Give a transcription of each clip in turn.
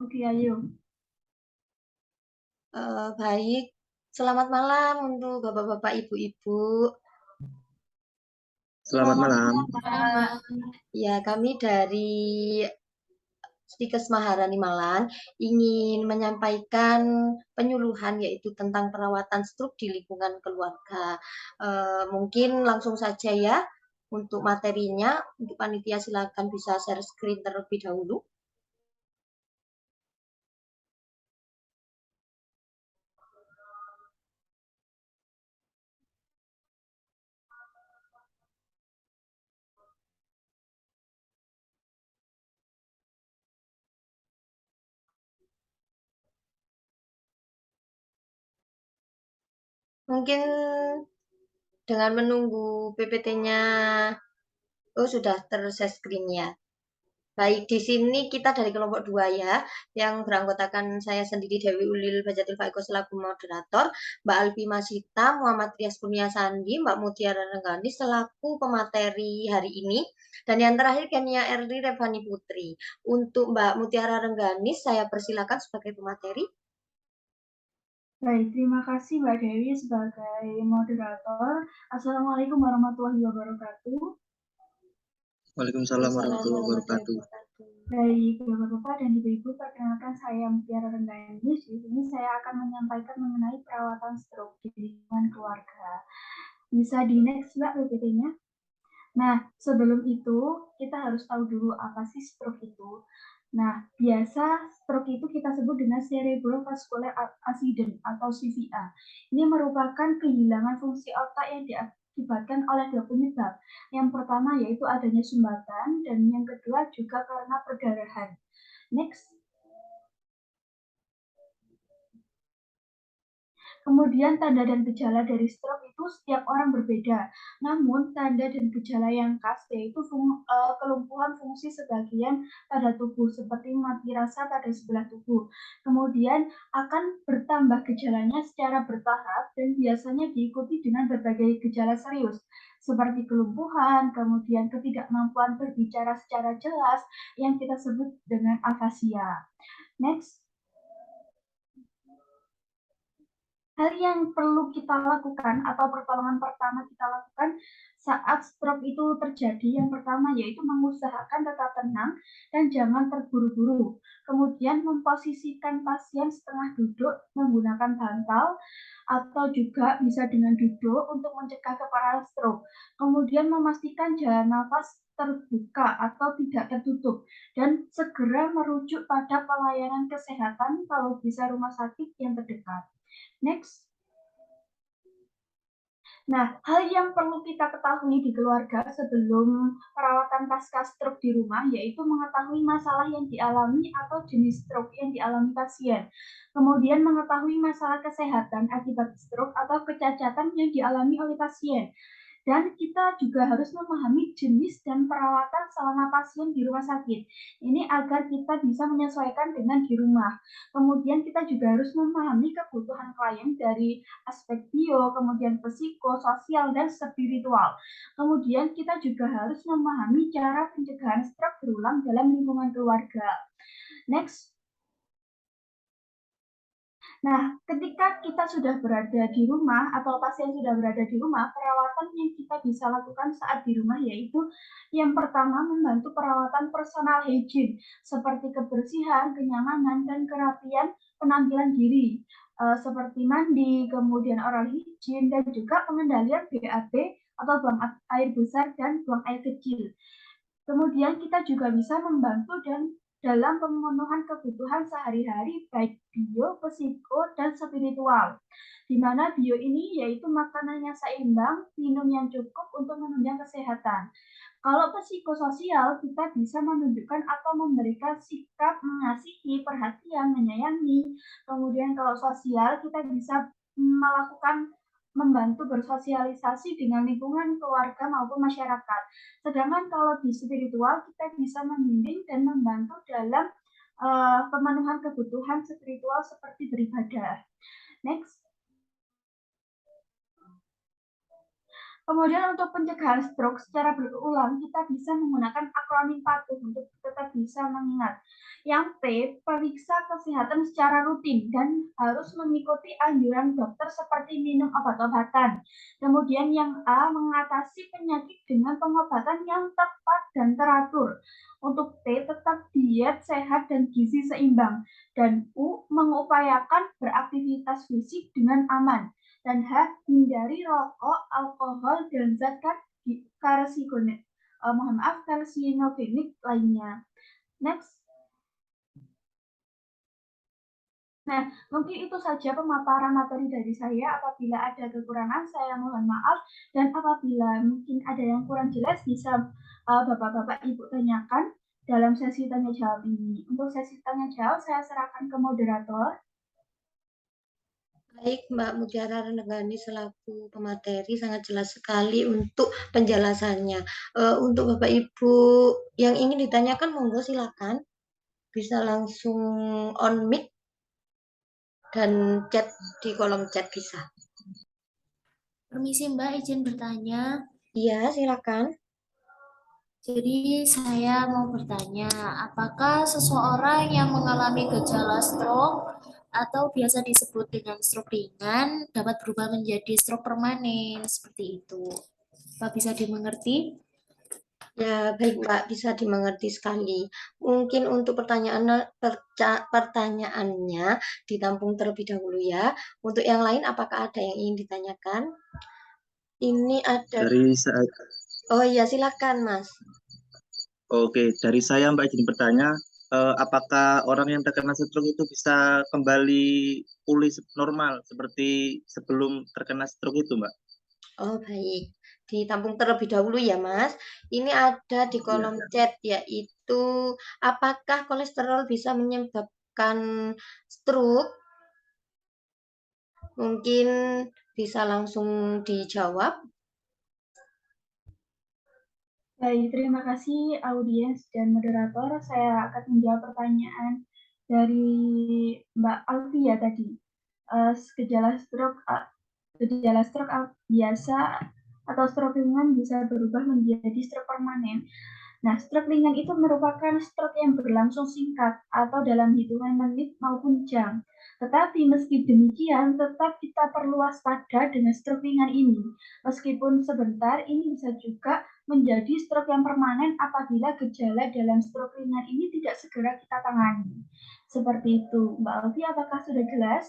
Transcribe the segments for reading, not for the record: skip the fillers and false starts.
Oke, ayo. Baik, selamat malam untuk bapak-bapak, ibu-ibu. Selamat malam. Ya, kami dari Stikes Maharani Malang ingin menyampaikan penyuluhan yaitu tentang perawatan stroke di lingkungan keluarga. Mungkin langsung saja ya untuk materinya. Untuk panitia silakan bisa share screen terlebih dahulu. Mungkin dengan menunggu PPT-nya, oh sudah ter-share screen ya. Baik, di sini kita dari kelompok 2 ya, yang beranggotakan saya sendiri Dewi Ulil Bajatul Faiko selaku moderator, Mbak Alfi Masita, Muhammad Trias Kurnia Sandi, Mbak Mutiara Renggani selaku pemateri hari ini, dan yang terakhir Kenia Erli Revani Putri. Untuk Mbak Mutiara Renggani, saya persilakan sebagai pemateri. Baik, terima kasih Mbak Dewi sebagai moderator. Assalamualaikum warahmatullahi wabarakatuh. Waalaikumsalam warahmatullahi wabarakatuh. Baik, Bapak-Bapak dan Ibu-Ibu, perkenalkan saya Mutiara Renggani. Di sini saya akan menyampaikan mengenai perawatan stroke di lingkungan keluarga. Bisa di next Mbak PPT-nya. Nah, sebelum itu kita harus tahu dulu apa sih stroke itu. Nah, biasa stroke itu kita sebut dengan cerebrovascular accident atau CVA. Ini merupakan kehilangan fungsi otak yang diakibatkan oleh dua penyebab. Yang pertama yaitu adanya sumbatan dan yang kedua juga karena perdarahan. Next. Kemudian tanda dan gejala dari stroke itu setiap orang berbeda. Namun tanda dan gejala yang khas yaitu kelumpuhan fungsi sebagian pada tubuh seperti mati rasa pada sebelah tubuh. Kemudian akan bertambah gejalanya secara bertahap dan biasanya diikuti dengan berbagai gejala serius seperti kelumpuhan, kemudian ketidakmampuan berbicara secara jelas yang kita sebut dengan afasia. Next. Hal yang perlu kita lakukan atau pertolongan pertama kita lakukan saat stroke itu terjadi, yang pertama yaitu mengusahakan tetap tenang dan jangan terburu-buru. Kemudian memposisikan pasien setengah duduk menggunakan bantal atau juga bisa dengan duduk untuk mencegah keparahan stroke. Kemudian memastikan jalan nafas terbuka atau tidak tertutup dan segera merujuk pada pelayanan kesehatan kalau bisa rumah sakit yang terdekat. Next. Nah, hal yang perlu kita ketahui di keluarga sebelum perawatan pasca stroke di rumah yaitu mengetahui masalah yang dialami atau jenis stroke yang dialami pasien. Kemudian mengetahui masalah kesehatan akibat stroke atau kecacatan yang dialami oleh pasien. Dan kita juga harus memahami jenis dan perawatan selama pasien di rumah sakit. Ini agar kita bisa menyesuaikan dengan di rumah. Kemudian kita juga harus memahami kebutuhan klien dari aspek bio, kemudian psikososial, dan spiritual. Kemudian kita juga harus memahami cara pencegahan stroke berulang dalam lingkungan keluarga. Next. Nah, ketika kita sudah berada di rumah atau pasien sudah berada di rumah, perawatan yang kita bisa lakukan saat di rumah yaitu yang pertama membantu perawatan personal hygiene seperti kebersihan, kenyamanan, dan kerapian penampilan diri seperti mandi, kemudian oral hygiene, dan juga pengendalian BAB atau buang air besar dan buang air kecil. Kemudian kita juga bisa membantu dan dalam pemenuhan kebutuhan sehari-hari baik bio, psiko, dan spiritual. Di mana bio ini yaitu makanan yang seimbang, minum yang cukup untuk menunjang kesehatan. Kalau psikososial, kita bisa menunjukkan atau memberikan sikap mengasihi, perhatian, menyayangi. Kemudian kalau sosial, kita bisa melakukan membantu bersosialisasi dengan lingkungan keluarga maupun masyarakat. Sedangkan kalau di spiritual kita bisa membimbing dan membantu dalam pemenuhan kebutuhan spiritual seperti beribadah. Next. Kemudian untuk pencegahan stroke secara berulang, kita bisa menggunakan akronim patuh untuk tetap bisa mengingat. Yang P, periksa kesehatan secara rutin dan harus mengikuti anjuran dokter seperti minum obat-obatan. Kemudian yang A, mengatasi penyakit dengan pengobatan yang tepat dan teratur. Untuk T, tetap diet sehat dan gizi seimbang. Dan U, mengupayakan beraktivitas fisik dengan aman. Dan H, hindari rokok, alkohol, dan zat karsinogenik lainnya. Next. Nah, mungkin itu saja pemaparan materi dari saya. Apabila ada kekurangan, saya mohon maaf. Dan apabila mungkin ada yang kurang jelas, bisa Bapak-Bapak Ibu tanyakan dalam sesi tanya jawab ini. Untuk sesi tanya jawab, saya serahkan ke moderator. Baik, Mbak Mutiara Renegani selaku pemateri sangat jelas sekali untuk penjelasannya. Untuk Bapak Ibu yang ingin ditanyakan, monggo silakan. Bisa langsung on mic dan chat di kolom chat bisa. Permisi Mbak, izin bertanya. Iya, silakan. Jadi saya mau bertanya, apakah seseorang yang mengalami gejala stroke atau biasa disebut dengan stroke ringan dapat berubah menjadi stroke permanen seperti itu? Pak bisa dimengerti? Ya, baik Mbak, bisa dimengerti sekali. Mungkin untuk pertanyaannya ditampung terlebih dahulu ya. Untuk yang lain, apakah ada yang ingin ditanyakan? Ini ada. Dari saya, Oh iya, silakan Mas. oke, dari saya Mbak izin bertanya, apakah orang yang terkena stroke itu bisa kembali pulih normal seperti sebelum terkena stroke itu, Mbak? Oh baik, ditampung terlebih dahulu ya Mas. Ini ada di kolom chat yaitu apakah kolesterol bisa menyebabkan stroke? Mungkin bisa langsung dijawab. Baik, terima kasih audiens dan moderator. Saya akan menjawab pertanyaan dari Mbak Alfia tadi. Gejala stroke biasa atau stroke ringan bisa berubah menjadi stroke permanen. Nah, stroke ringan itu merupakan stroke yang berlangsung singkat atau dalam hitungan menit maupun jam. Tetapi meski demikian, tetap kita perlu waspada dengan stroke ringan ini. Meskipun sebentar, ini bisa juga menjadi stroke yang permanen apabila gejala dalam stroke ringan ini tidak segera kita tangani. Seperti itu. Mbak Alfi, apakah sudah jelas?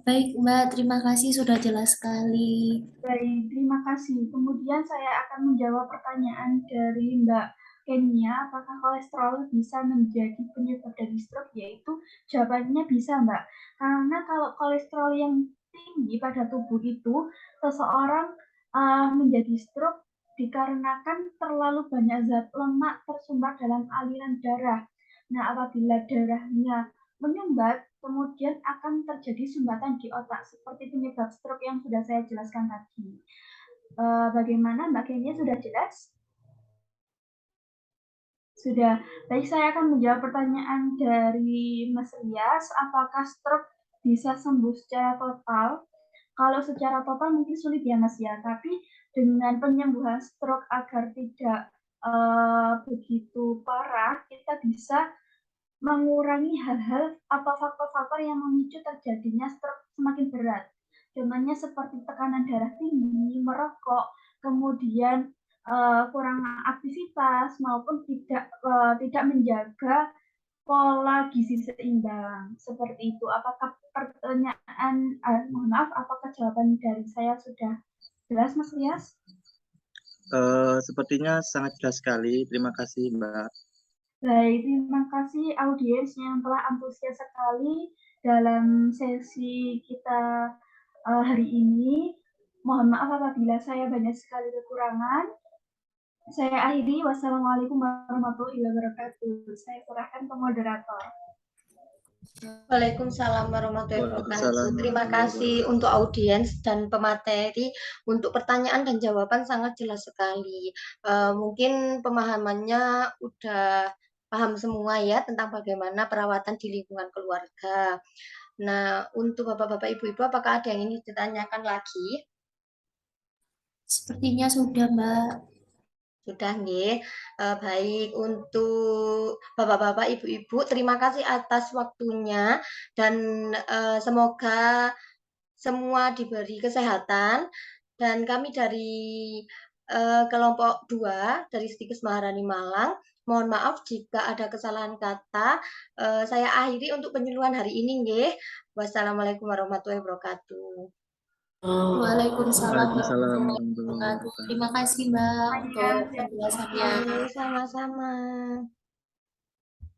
Baik Mbak, terima kasih sudah jelas sekali. Baik, terima kasih. Kemudian saya akan menjawab pertanyaan dari Mbak Kenia, apakah kolesterol bisa menjadi penyebab dari stroke? Yaitu jawabannya bisa, Mbak. Karena kalau kolesterol yang tinggi pada tubuh itu, seseorang menjadi stroke dikarenakan terlalu banyak zat lemak tersumbat dalam aliran darah. Nah, apabila darahnya menyumbat, kemudian akan terjadi sumbatan di otak seperti penyebab stroke yang sudah saya jelaskan tadi. Bagaimana Mbak Kenia, sudah jelas? Sudah. Baik, saya akan menjawab pertanyaan dari Mas Rias, apakah stroke bisa sembuh secara total? Kalau secara total mungkin sulit ya Mas ya, tapi dengan penyembuhan stroke agar tidak begitu parah, kita bisa mengurangi hal-hal atau faktor-faktor yang memicu terjadinya stroke semakin berat. Contohnya seperti tekanan darah tinggi, merokok, kemudian kurang aktivitas maupun tidak menjaga pola gizi seimbang. Seperti itu. Apakah pertanyaan mohon maaf, apakah jawaban dari saya sudah jelas Mas Rias? Sepertinya sangat jelas sekali. Terima kasih, Mbak. Baik, terima kasih audiens yang telah antusias sekali dalam sesi kita hari ini. Mohon maaf apabila saya banyak sekali kekurangan. Saya akhiri. Wassalamualaikum warahmatullahi wabarakatuh. Saya serahkan ke moderator. Waalaikumsalam warahmatullahi wabarakatuh. Waalaikumsalam Terima kasih untuk audiens dan pemateri. Untuk pertanyaan dan jawaban sangat jelas sekali. Mungkin pemahamannya udah paham semua ya tentang bagaimana perawatan di lingkungan keluarga. Nah, untuk bapak-bapak, ibu-ibu, apakah ada yang ingin ditanyakan lagi? Sepertinya sudah, Mbak. Sudah nggih. Baik untuk Bapak-bapak, Ibu-ibu, terima kasih atas waktunya dan semoga semua diberi kesehatan dan kami dari kelompok 2 dari Stikes Maharani Malang, mohon maaf jika ada kesalahan kata. Saya akhiri untuk penyuluhan hari ini nggih. Wassalamualaikum warahmatullahi wabarakatuh. Waalaikumsalam Waalaikumsalam warahmatullahi warahmatullahi wabarakatuh. wabarakatuh. Terima kasih, Mbak, Iya, untuk terima penjelasannya. kasih. Sama-sama.